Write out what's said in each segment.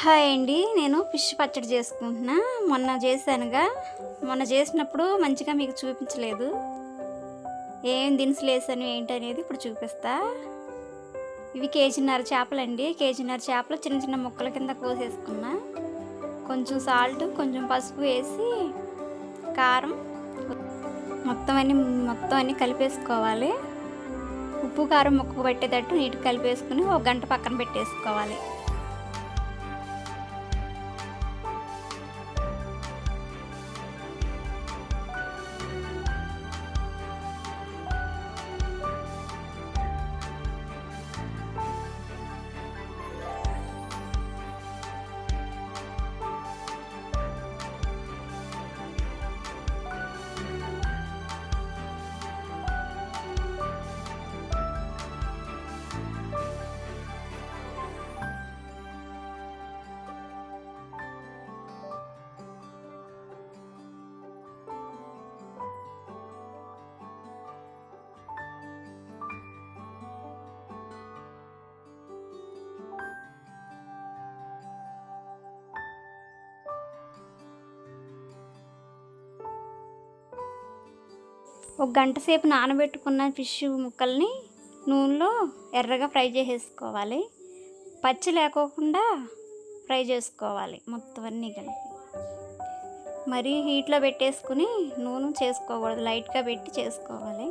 Hi అండి. నేను fish పచ్చడి చేసుకుంటున్నా. మొన్న చేసినప్పుడు మంచిగా మీకు చూపించలేదు. ఏం దినుసులు వేసాను ఏంటనేది ఇప్పుడు చూపిస్తా. ఇవి కేజీన్నర చేపలండి. కేజీన్నర చేపలు చిన్న చిన్న ముక్కల కింద కోసేసుకున్నా. కొంచెం సాల్ట్, కొంచెం పసుపు వేసి కారం మొత్తం అన్నీ కలిపేసుకోవాలి. ఉప్పు కారం ముక్కకు పట్టేటట్టు నీట్గా కలిపేసుకుని ఒక గంట పక్కన పెట్టేసుకోవాలి. ఒక గంట సేపు నానబెట్టుకున్న ఫిష్ ముక్కల్ని నూనెలో ఎర్రగా ఫ్రై చేసేసుకోవాలి. పచ్చి లేకోకుండా ఫ్రై చేసుకోవాలి మొత్తం అన్నీ కలిపి. మరీ హీట్లో పెట్టేసుకుని నూనె చేసుకోకూడదు, లైట్గా పెట్టి చేసుకోవాలి.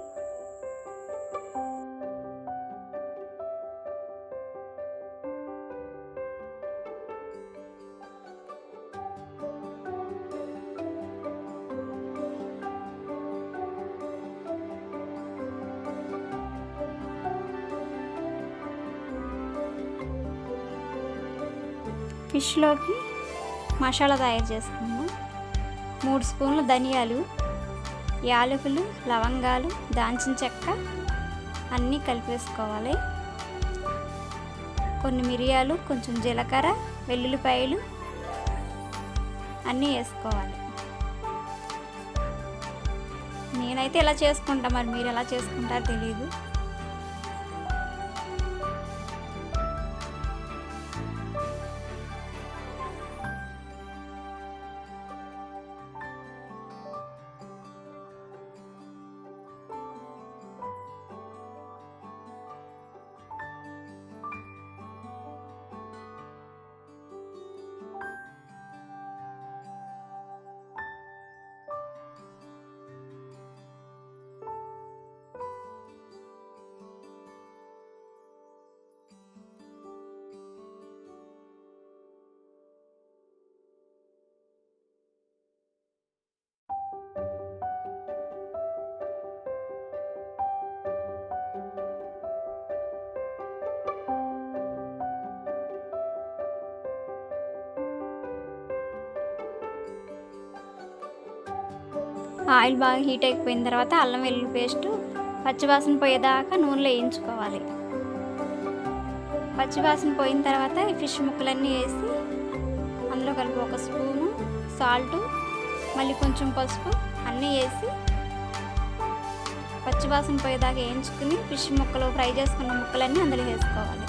ఫిష్లోకి మసాలా తయారు చేసుకుందాం. 3 స్పూన్లు ధనియాలు, యాలకులు, లవంగాలు, దాల్చిన చెక్క అన్నీ కలిపేసుకోవాలి. కొన్ని మిరియాలు, కొంచెం జీలకర్ర, వెల్లుల్లిపాయలు అన్నీ వేసుకోవాలి. నేనైతే ఇలా చేసుకుంటా, మరి మీరు ఎలా చేసుకుంటారో తెలీదు. ఆయిల్ బాగా హీట్ అయిపోయిన తర్వాత అల్లం వెల్లుల్లి పేస్టు పచ్చివాసన పోయేదాకా నూనెలో వేయించుకోవాలి. పచ్చివాసన పోయిన తర్వాత ఈ ఫిష్ ముక్కలన్నీ వేసి అందులో కలిపి 1 స్పూను సాల్టు, మళ్ళీ కొంచెం పసుపు అన్నీ వేసి పచ్చివాసన పోయేదాకా వేయించుకుని ఫిష్ ముక్కలు ఫ్రై చేసుకున్న ముక్కలన్నీ అందులో వేసుకోవాలి.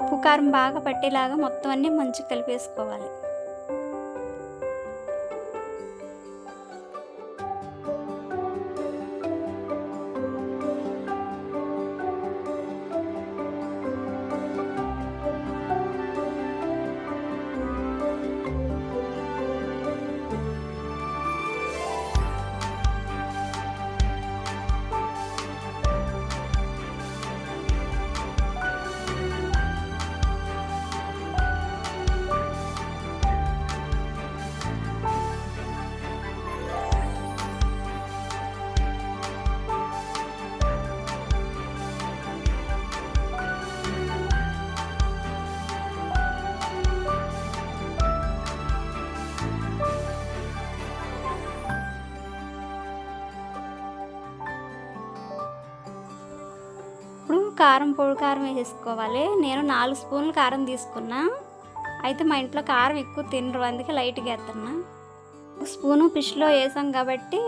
ఉప్పు కారం బాగా పట్టేలాగా మొత్తం అన్నీ మంచిగా కలిపేసుకోవాలి. కారం పొడి కారం వేసేసుకోవాలి. నేను 4 స్పూన్లు కారం తీసుకున్నా. అయితే మా ఇంట్లో కారం ఎక్కువ తినరు, అందుకే లైట్గా వేస్తున్నా. 1 స్పూను ఫిష్లో వేసాం కాబట్టి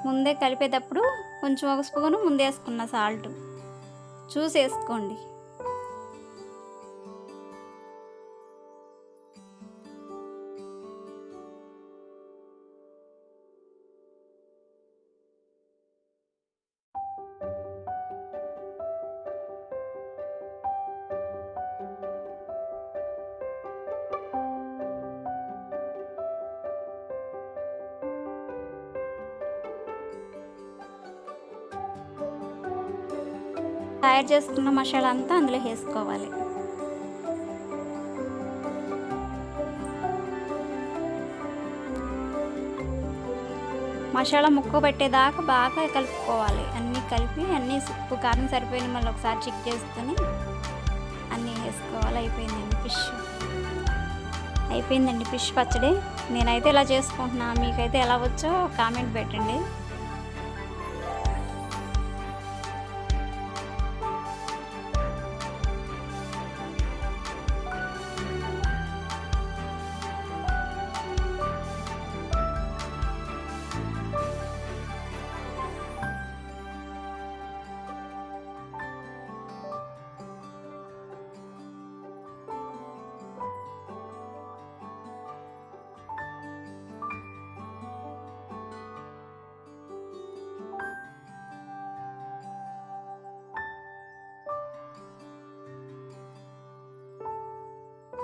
ముందే కలిపేటప్పుడు కొంచెం 1 స్పూను ముందే వేసుకున్నా. సాల్ట్ చూసి వేసుకోండి. తయారు చేసుకున్న మసాలా అంతా అందులో వేసుకోవాలి. మసాలా ముక్క పెట్టేదాకా బాగా కలుపుకోవాలి. అన్నీ కలిపి అన్నీ ఉప్పు కారం సరిపోయిన మళ్ళీ ఒకసారి చెక్ చేసుకొని అన్నీ వేసుకోవాలి. అయిపోయిందండి ఫిష్ పచ్చడి. నేనైతే ఇలా చేసుకుంటున్నా, మీకైతే ఎలా వచ్చో కామెంట్ పెట్టండి.